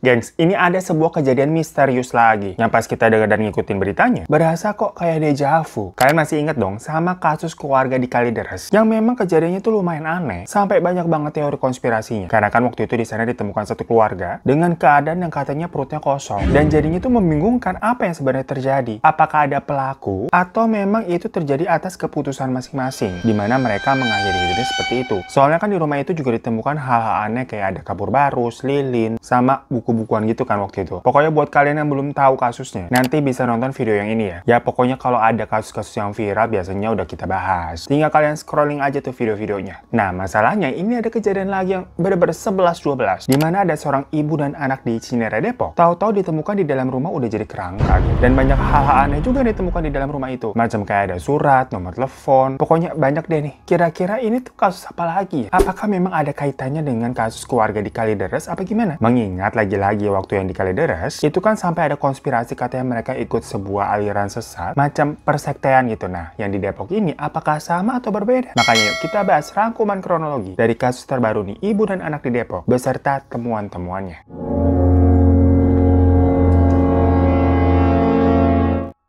Gengs, ini ada sebuah kejadian misterius lagi yang pas kita dengar dan ngikutin beritanya, berasa kok kayak deja vu. Kalian masih inget dong sama kasus keluarga di Kalideres yang memang kejadiannya tuh lumayan aneh, sampai banyak banget teori konspirasinya. Karena kan waktu itu di sana ditemukan satu keluarga dengan keadaan yang katanya perutnya kosong dan jadinya tuh membingungkan apa yang sebenarnya terjadi. Apakah ada pelaku atau memang itu terjadi atas keputusan masing-masing, di mana mereka mengakhiri hidup seperti itu. Soalnya kan di rumah itu juga ditemukan hal-hal aneh kayak ada kapur barus, lilin, sama buku-bukuan gitu kan waktu itu. Pokoknya buat kalian yang belum tahu kasusnya, nanti bisa nonton video yang ini ya. Ya pokoknya kalau ada kasus-kasus yang viral biasanya udah kita bahas. Tinggal kalian scrolling aja tuh video-videonya. Nah masalahnya ini ada kejadian lagi yang bener-bener 11-12. Dimana ada seorang ibu dan anak di Cinere, Depok. Tahu-tahu ditemukan di dalam rumah udah jadi kerangka. Dan banyak hal-hal aneh juga ditemukan di dalam rumah itu. Macam kayak ada surat, nomor telepon. Pokoknya banyak deh nih. Kira-kira ini tuh kasus apa lagi ya? Apakah memang ada kaitannya dengan kasus keluarga di Kalideres apa gimana? Mengingat lagi-lagi waktu yang di Kalideres, itu kan sampai ada konspirasi katanya mereka ikut sebuah aliran sesat, macam persektean gitu. Nah, yang di Depok ini apakah sama atau berbeda? Makanya yuk kita bahas rangkuman kronologi dari kasus terbaru nih, ibu dan anak di Depok, beserta temuan-temuannya.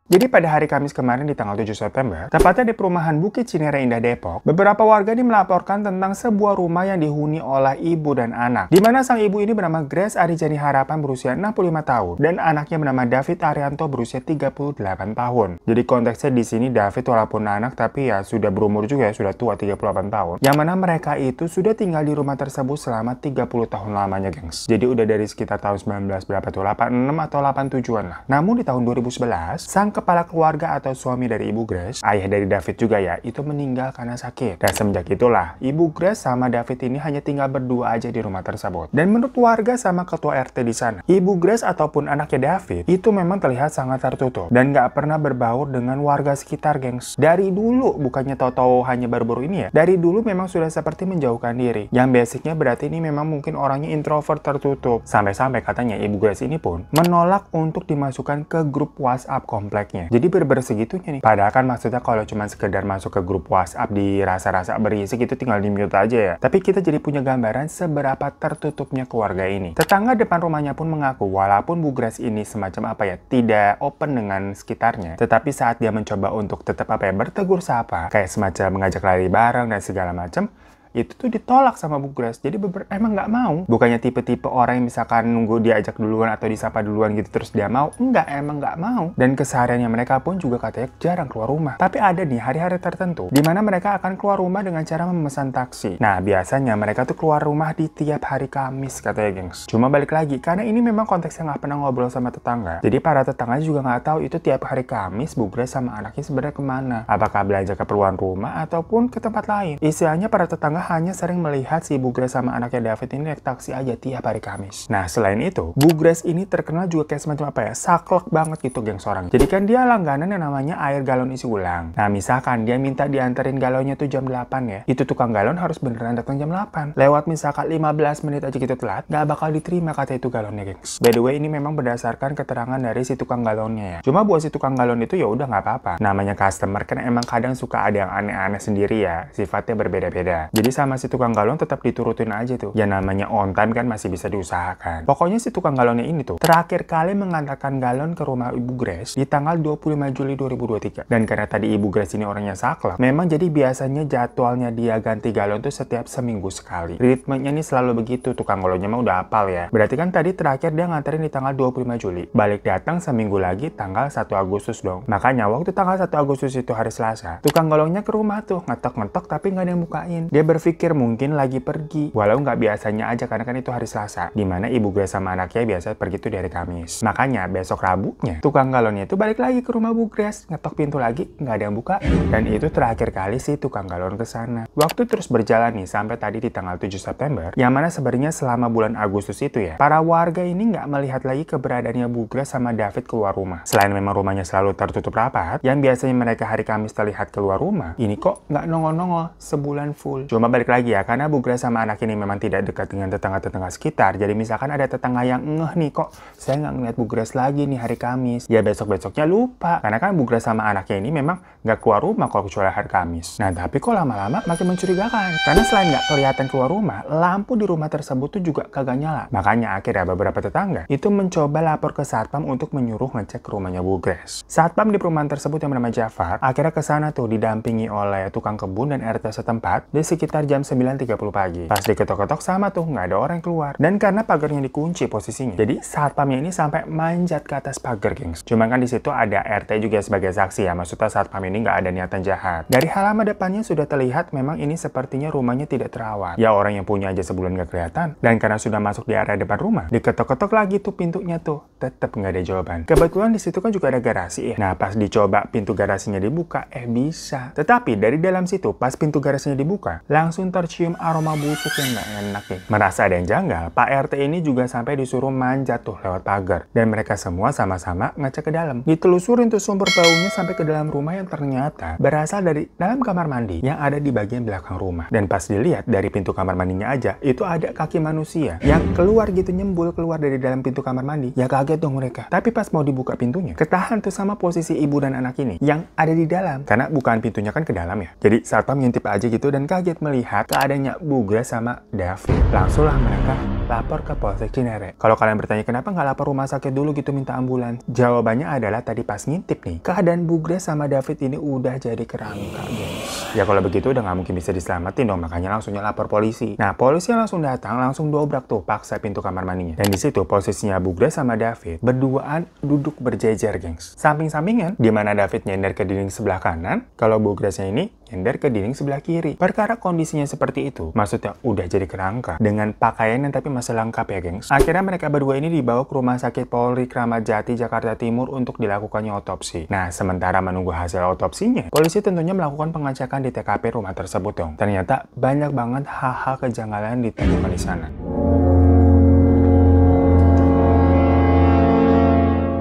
Jadi pada hari Kamis kemarin di tanggal 7 September, tepatnya di perumahan Bukit Cinere Indah Depok, beberapa warga ini melaporkan tentang sebuah rumah yang dihuni oleh ibu dan anak. Di mana sang ibu ini bernama Grace Arijani Harapan berusia 65 tahun dan anaknya bernama David Arianto berusia 38 tahun. Jadi konteksnya di sini David walaupun anak tapi ya sudah berumur juga ya, sudah tua 38 tahun. Yang mana mereka itu sudah tinggal di rumah tersebut selama 30 tahun lamanya, gengs. Jadi udah dari sekitar tahun 19 berapa tuh, 86 atau 87-an lah. Namun di tahun 2011, sang kepala keluarga atau suami dari Ibu Grace, ayah dari David juga ya, itu meninggal karena sakit. Dan semenjak itulah, Ibu Grace sama David ini hanya tinggal berdua aja di rumah tersebut. Dan menurut warga sama ketua RT di sana, Ibu Grace ataupun anaknya David itu memang terlihat sangat tertutup dan nggak pernah berbaur dengan warga sekitar, gengs. Dari dulu, bukannya tahu-tahu hanya baru-baru ini ya, dari dulu memang sudah seperti menjauhkan diri. Yang basicnya berarti ini memang mungkin orangnya introvert tertutup. Sampai-sampai katanya Ibu Grace ini pun menolak untuk dimasukkan ke grup WhatsApp kompleks. Jadi bener-bener segitunya nih. Padahal kan maksudnya kalau cuma sekedar masuk ke grup WhatsApp di rasa-rasa berisik itu tinggal di-mute aja ya. Tapi kita jadi punya gambaran seberapa tertutupnya keluarga ini. Tetangga depan rumahnya pun mengaku walaupun Bu Grace ini semacam apa ya, tidak open dengan sekitarnya. Tetapi saat dia mencoba untuk tetap apa ya, bertegur sapa, kayak semacam mengajak lari bareng dan segala macam, itu tuh ditolak sama Bu Grace. Jadi emang nggak mau. Bukannya tipe-tipe orang yang misalkan nunggu diajak duluan atau disapa duluan gitu terus dia mau. Enggak, emang nggak mau. Dan kesehariannya mereka pun juga katanya jarang keluar rumah. Tapi ada nih hari-hari tertentu di mana mereka akan keluar rumah dengan cara memesan taksi. Nah, biasanya mereka tuh keluar rumah di tiap hari Kamis katanya, gengs. Cuma balik lagi, karena ini memang konteksnya nggak pernah ngobrol sama tetangga. Jadi para tetangga juga nggak tahu itu tiap hari Kamis Bu Grace sama anaknya sebenarnya kemana. Apakah belanja keperluan rumah ataupun ke tempat lain. Istilahnya para tetangga hanya sering melihat si Bu Grace sama anaknya David ini naik taksi aja tiap hari Kamis. Nah, selain itu, Bu Grace ini terkenal juga kayak semacam apa ya, saklek banget gitu, gengs, orang. Jadi kan dia langganan yang namanya air galon isi ulang. Nah, misalkan dia minta dianterin galonnya tuh jam 8 ya, itu tukang galon harus beneran datang jam 8. Lewat misalkan 15 menit aja gitu telat, nggak bakal diterima kata itu galonnya, gengs. By the way, ini memang berdasarkan keterangan dari si tukang galonnya ya. Cuma buat si tukang galon itu ya udah nggak apa-apa. Namanya customer kan emang kadang suka ada yang aneh-aneh sendiri ya, sifatnya berbeda-beda. Jadi sama si tukang galon tetap diturutin aja tuh. Ya namanya on time kan masih bisa diusahakan. Pokoknya si tukang galonnya ini tuh terakhir kali mengantarkan galon ke rumah Ibu Grace di tanggal 25 Juli 2023. Dan karena tadi Ibu Grace ini orangnya saklek, memang jadi biasanya jadwalnya dia ganti galon tuh setiap seminggu sekali. Ritmenya nih selalu begitu. Tukang galonnya mah udah hafal ya. Berarti kan tadi terakhir dia nganterin di tanggal 25 Juli. Balik datang seminggu lagi tanggal 1 Agustus dong. Makanya waktu tanggal 1 Agustus itu hari Selasa, tukang galonnya ke rumah tuh ngetok-ngetok tapi nggak ada yang bukain. Dia berpikir mungkin lagi pergi, walau nggak biasanya aja karena kan itu hari Selasa, dimana Ibu Grace sama anaknya biasa pergi tuh di hari Kamis. Makanya besok Rabunya tukang galonnya itu balik lagi ke rumah Bu Grace, ngetok pintu lagi, nggak ada yang buka. Dan itu terakhir kali sih tukang galon ke sana. Waktu terus berjalan nih sampai tadi di tanggal 7 September, yang mana sebenarnya selama bulan Agustus itu ya, para warga ini nggak melihat lagi keberadaannya Bu Grace sama David keluar rumah. Selain memang rumahnya selalu tertutup rapat, yang biasanya mereka hari Kamis terlihat keluar rumah, ini kok nggak nongol-nongol sebulan full. Cuma balik lagi ya, karena Bu Grace sama anak ini memang tidak dekat dengan tetangga-tetangga sekitar. Jadi misalkan ada tetangga yang ngeh nih, kok saya nggak ngeliat Bu Grace lagi nih hari Kamis. Ya besok-besoknya lupa. Karena kan Bu Grace sama anaknya ini memang nggak keluar rumah kalau kecuali hari Kamis. Nah tapi kok lama-lama makin mencurigakan. Karena selain nggak kelihatan keluar rumah, lampu di rumah tersebut tuh juga kagak nyala. Makanya akhirnya beberapa tetangga itu mencoba lapor ke Satpam untuk menyuruh ngecek ke rumahnya Bu Grace. Satpam di perumahan tersebut yang bernama Jafar akhirnya ke sana tuh didampingi oleh tukang kebun dan RT setempat di sekitar jam 9.30 pagi. Pas diketok-ketok sama tuh nggak ada orang keluar. Dan karena pagarnya dikunci posisinya, jadi Satpamnya ini sampai manjat ke atas pagar, gengs. Cuma kan di situ ada RT juga sebagai saksi ya, maksudnya Satpam ini nggak ada niatan jahat. Dari halaman depannya sudah terlihat memang ini sepertinya rumahnya tidak terawat. Ya orang yang punya aja sebulan nggak kelihatan. Dan karena sudah masuk di area depan rumah, diketok-ketok lagi tuh pintunya tuh, tetap nggak ada jawaban. Kebetulan di situ kan juga ada garasi ya. Nah pas dicoba pintu garasinya dibuka, bisa. Tetapi dari dalam situ pas pintu garasinya dibuka, langsung tercium aroma busuk yang nggak enak nih. Merasa ada yang janggal, Pak RT ini juga sampai disuruh manjat tuh lewat pagar. Dan mereka semua sama-sama ngecek ke dalam. Ditelusurin tuh sumber baunya sampai ke dalam rumah yang ternyata berasal dari dalam kamar mandi yang ada di bagian belakang rumah. Dan pas dilihat dari pintu kamar mandinya aja, itu ada kaki manusia yang keluar gitu, nyembul keluar dari dalam pintu kamar mandi. Ya kaget dong mereka. Tapi pas mau dibuka pintunya, ketahan tuh sama posisi ibu dan anak ini yang ada di dalam. Karena bukan pintunya kan ke dalam ya. Jadi Satpam ngintip aja gitu dan kaget melihat keadaannya Bu Grace sama David. Langsunglah mereka lapor ke Polsek Cinere. Kalau kalian bertanya kenapa nggak lapor rumah sakit dulu gitu minta ambulans? Jawabannya adalah tadi pas ngintip nih, keadaan Bu Grace sama David ini udah jadi kerangka, guys. Ya kalau begitu udah nggak mungkin bisa diselamatin dong, makanya langsungnya lapor polisi. Nah polisi langsung datang, langsung dobrak tuh paksa pintu kamar mandinya. Dan di situ posisinya Bu Grace sama David berduaan duduk berjejer, gengs. Samping-sampingan, di mana David nyender ke dinding sebelah kanan, kalau Bu Grace-nya ini nyender ke dinding sebelah kiri. Perkara kondisinya seperti itu, maksudnya udah jadi kerangka dengan pakaian yang tapi masih lengkap ya, gengs. Akhirnya mereka berdua ini dibawa ke Rumah Sakit Polri Kramat Jati, Jakarta Timur untuk dilakukannya otopsi. Nah, sementara menunggu hasil otopsinya, polisi tentunya melakukan pengecekan di TKP rumah tersebut dong. Ternyata banyak banget hal-hal kejanggalan ditemukan di sana.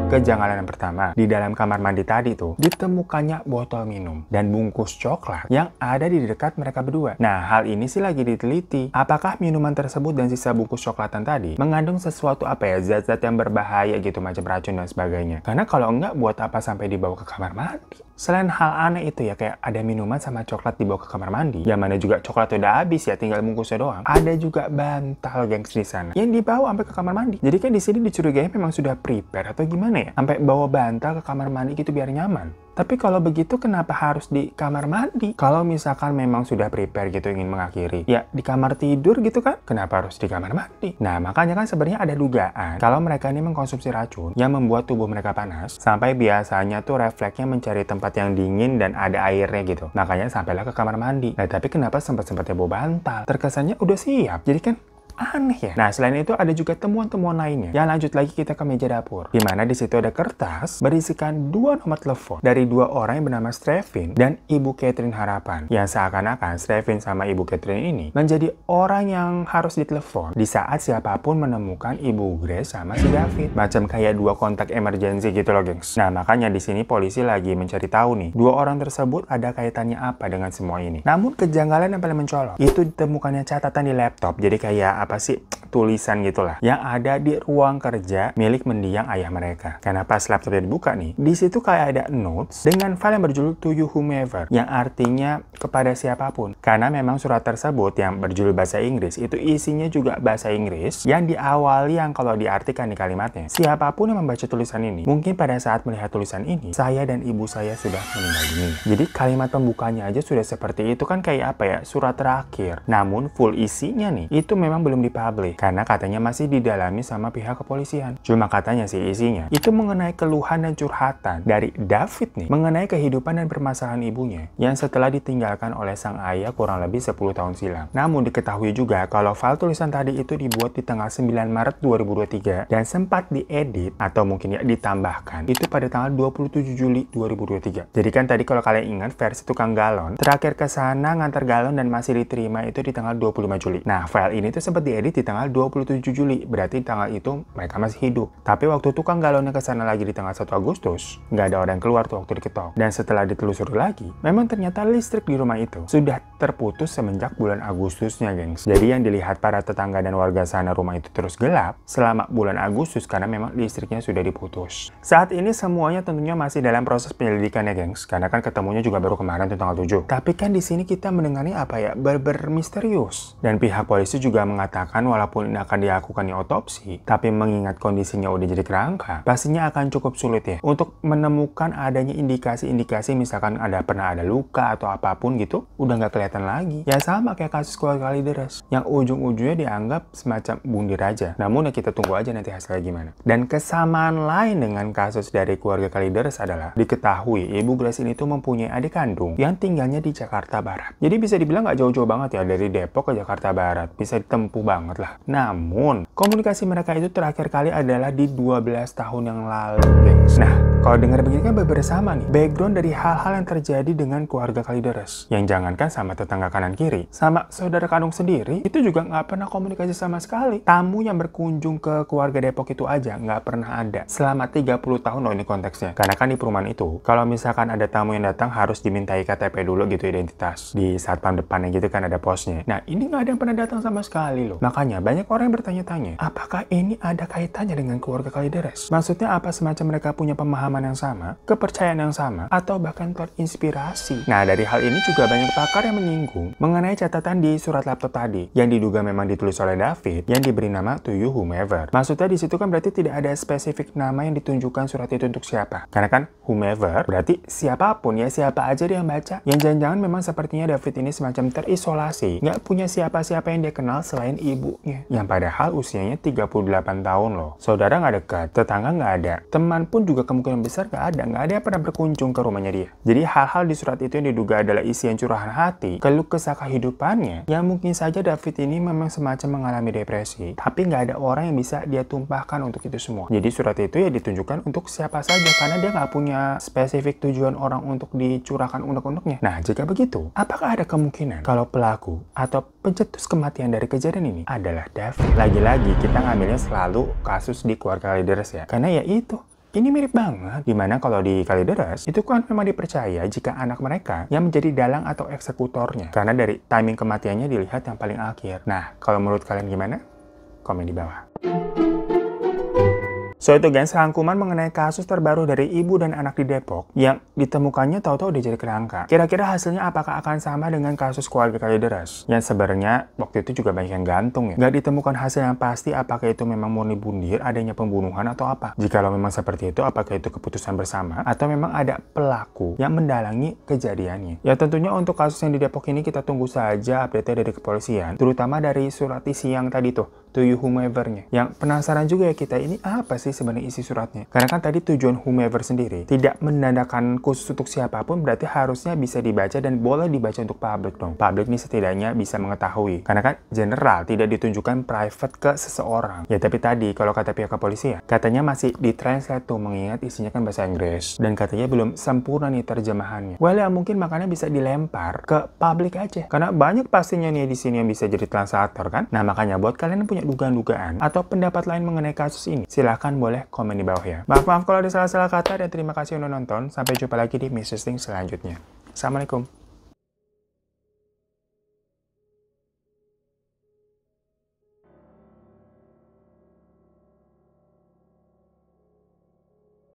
Kejanggalan yang pertama, di dalam kamar mandi tadi tuh ditemukannya botol minum dan bungkus coklat yang ada di dekat mereka berdua. Nah, hal ini sih lagi diteliti. Apakah minuman tersebut dan sisa bungkus coklatan tadi mengandung sesuatu zat-zat yang berbahaya gitu, macam racun dan sebagainya. Karena kalau enggak, buat apa sampai dibawa ke kamar mandi? Selain hal aneh itu ya, kayak ada minuman sama coklat dibawa ke kamar mandi, yang mana juga coklat udah habis ya, tinggal bungkusnya doang. Ada juga bantal, gengs, di sana yang dibawa sampai ke kamar mandi. Jadi kan di sini dicurigai memang sudah prepare atau gimana ya? Sampai bawa bantal ke kamar mandi gitu biar nyaman. Tapi kalau begitu kenapa harus di kamar mandi? Kalau misalkan memang sudah prepare gitu ingin mengakhiri, ya di kamar tidur gitu kan? Kenapa harus di kamar mandi? Nah makanya kan sebenarnya ada dugaan kalau mereka ini mengkonsumsi racun yang membuat tubuh mereka panas, sampai biasanya tuh refleksnya mencari tempat yang dingin dan ada airnya gitu. Makanya sampailah ke kamar mandi. Nah tapi kenapa sempat-sempatnya bawa bantal? Terkesannya udah siap. Jadi kan aneh ya. Nah, selain itu ada juga temuan-temuan lainnya. Yang lanjut lagi kita ke meja dapur, di mana di situ ada kertas berisikan 2 nomor telepon dari 2 orang yang bernama Stevin dan Ibu Catherine Harapan. Yang seakan-akan Stevin sama Ibu Catherine ini menjadi orang yang harus ditelepon di saat siapapun menemukan Ibu Grace sama si David. Macam kayak 2 kontak emergency gitu loh, gengs. Nah, makanya di sini polisi lagi mencari tahu nih, 2 orang tersebut ada kaitannya apa dengan semua ini. Namun kejanggalan yang paling mencolok itu ditemukannya catatan di laptop. Jadi kayak apa sih, tulisan gitulah yang ada di ruang kerja milik mendiang ayah mereka. Karena pas laptopnya dibuka nih, di situ kayak ada notes dengan file yang berjudul to you whomever, yang artinya kepada siapapun. Karena memang surat tersebut yang berjudul bahasa Inggris itu isinya juga bahasa Inggris yang diawali yang kalau diartikan di kalimatnya, siapapun yang membaca tulisan ini mungkin pada saat melihat tulisan ini, saya dan ibu saya sudah meninggal dunia. Jadi kalimat pembukanya aja sudah seperti itu, kan kayak apa ya, surat terakhir. Namun full isinya nih itu memang belum dipublish karena katanya masih didalami sama pihak kepolisian. Cuma katanya sih isinya itu mengenai keluhan dan curhatan dari David nih mengenai kehidupan dan permasalahan ibunya yang setelah ditinggalkan oleh sang ayah kurang lebih 10 tahun silam. Namun diketahui juga kalau file tulisan tadi itu dibuat di tanggal 9 Maret 2023 dan sempat diedit atau mungkin ya ditambahkan itu pada tanggal 27 Juli 2023. Jadi kan tadi kalau kalian ingat versi tukang galon terakhir ke sana ngantar galon dan masih diterima itu di tanggal 25 Juli. Nah, file ini tuh sempat sempat diedit di tanggal 27 Juli, berarti tanggal itu mereka masih hidup. Tapi waktu tukang galonnya ke sana lagi di tanggal 1 Agustus, nggak ada orang yang keluar tuh waktu diketok. Dan setelah ditelusuri lagi, memang ternyata listrik di rumah itu sudah terputus semenjak bulan Agustusnya, gengs. Jadi yang dilihat para tetangga dan warga sana, rumah itu terus gelap selama bulan Agustus karena memang listriknya sudah diputus. Saat ini semuanya tentunya masih dalam proses penyelidikan ya, gengs. Karena kan ketemunya juga baru kemarin tuh tanggal 7. Tapi kan di sini kita mendengarnya apa ya, misterius. Dan pihak polisi juga mengatakan walaupun ini akan dilakukan di otopsi, tapi mengingat kondisinya udah jadi kerangka, pastinya akan cukup sulit ya untuk menemukan adanya indikasi-indikasi misalkan pernah ada luka atau apapun gitu, udah nggak kelihatan lagi. Ya sama kayak kasus keluarga Kalideres, yang ujung-ujungnya dianggap semacam bundir aja. Namun ya kita tunggu aja nanti hasilnya gimana. Dan kesamaan lain dengan kasus dari keluarga Kalideres adalah diketahui Ibu Grace ini tuh mempunyai adik kandung yang tinggalnya di Jakarta Barat. Jadi bisa dibilang nggak jauh-jauh banget ya dari Depok ke Jakarta Barat. Bisa ditempuh banget lah. Namun, komunikasi mereka itu terakhir kali adalah di 12 tahun yang lalu, gengs. Nah, kalau dengar begini kan bersama nih, background dari hal-hal yang terjadi dengan keluarga Kalideres. Yang jangankan sama tetangga kanan kiri, sama saudara kandung sendiri, itu juga nggak pernah komunikasi sama sekali. Tamu yang berkunjung ke keluarga Depok itu aja nggak pernah ada. Selama 30 tahun loh ini konteksnya. Karena kan di perumahan itu, kalau misalkan ada tamu yang datang harus dimintai KTP dulu gitu, identitas. Di satpam depannya gitu kan ada posnya. Nah, ini nggak ada yang pernah datang sama sekali loh. Makanya banyak orang yang bertanya-tanya, apakah ini ada kaitannya dengan keluarga Kalideres? Maksudnya apa, semacam mereka punya pemahaman yang sama, kepercayaan yang sama, atau bahkan terinspirasi? Nah, dari hal ini juga banyak pakar yang menyinggung mengenai catatan di surat laptop tadi, yang diduga memang ditulis oleh David, yang diberi nama To You Whomever. Maksudnya di situ kan berarti tidak ada spesifik nama yang ditunjukkan surat itu untuk siapa. Karena kan whomever berarti siapapun ya, siapa aja dia yang baca. Yang jangan-jangan memang sepertinya David ini semacam terisolasi, nggak punya siapa-siapa yang dia kenal selain ibunya, yang padahal usianya 38 tahun loh. Saudara nggak dekat, tetangga nggak ada, teman pun juga kemungkinan besar nggak ada yang pernah berkunjung ke rumahnya dia. Jadi hal-hal di surat itu yang diduga adalah isian curahan hati, keluh kesah kehidupannya, yang mungkin saja David ini memang semacam mengalami depresi, tapi nggak ada orang yang bisa dia tumpahkan untuk itu semua. Jadi surat itu ya ditunjukkan untuk siapa saja, karena dia nggak punya spesifik tujuan orang untuk dicurahkan unek-uneknya. Nah, jika begitu, apakah ada kemungkinan kalau pelaku atau pencetus kematian dari kejadian ini adalah David? Lagi-lagi kita ngambilnya selalu kasus di keluarga Kalideres ya, karena ya itu, ini mirip banget, dimana kalau di Kalideres, itu kan memang dipercaya jika anak mereka yang menjadi dalang atau eksekutornya. Karena dari timing kematiannya dilihat yang paling akhir. Nah, kalau menurut kalian gimana? Komen di bawah. So itu guys, rangkuman mengenai kasus terbaru dari ibu dan anak di Depok yang ditemukannya tahu-tahu udah jadi kerangka. Kira-kira hasilnya apakah akan sama dengan kasus keluarga Kalideres? Yang sebenarnya waktu itu juga banyak yang gantung ya. Nggak ditemukan hasil yang pasti apakah itu memang murni bundir, adanya pembunuhan atau apa. Jikalau memang seperti itu, apakah itu keputusan bersama atau memang ada pelaku yang mendalangi kejadiannya? Ya tentunya untuk kasus yang di Depok ini kita tunggu saja update dari kepolisian, terutama dari surat isi yang tadi tuh, To You Whomever-nya. Yang penasaran juga ya kita, ini apa sih sebenarnya isi suratnya? Karena kan tadi tujuan whomever sendiri tidak menandakan khusus untuk siapapun, berarti harusnya bisa dibaca dan boleh dibaca untuk publik dong. Publik ini setidaknya bisa mengetahui. Karena kan general tidak ditunjukkan private ke seseorang. Ya tapi tadi kalau kata pihak kepolisian, katanya masih ditranslate tuh, mengingat isinya kan bahasa Inggris. Dan katanya belum sempurna nih terjemahannya. Well ya mungkin makanya bisa dilempar ke publik aja. Karena banyak pastinya nih di sini yang bisa jadi translator kan. Nah makanya buat kalian yang punya dugaan-dugaan atau pendapat lain mengenai kasus ini, silahkan boleh komen di bawah ya. Maaf kalau ada salah-salah kata, dan terima kasih udah nonton. Sampai jumpa lagi di Mrs. Ting selanjutnya. Assalamualaikum.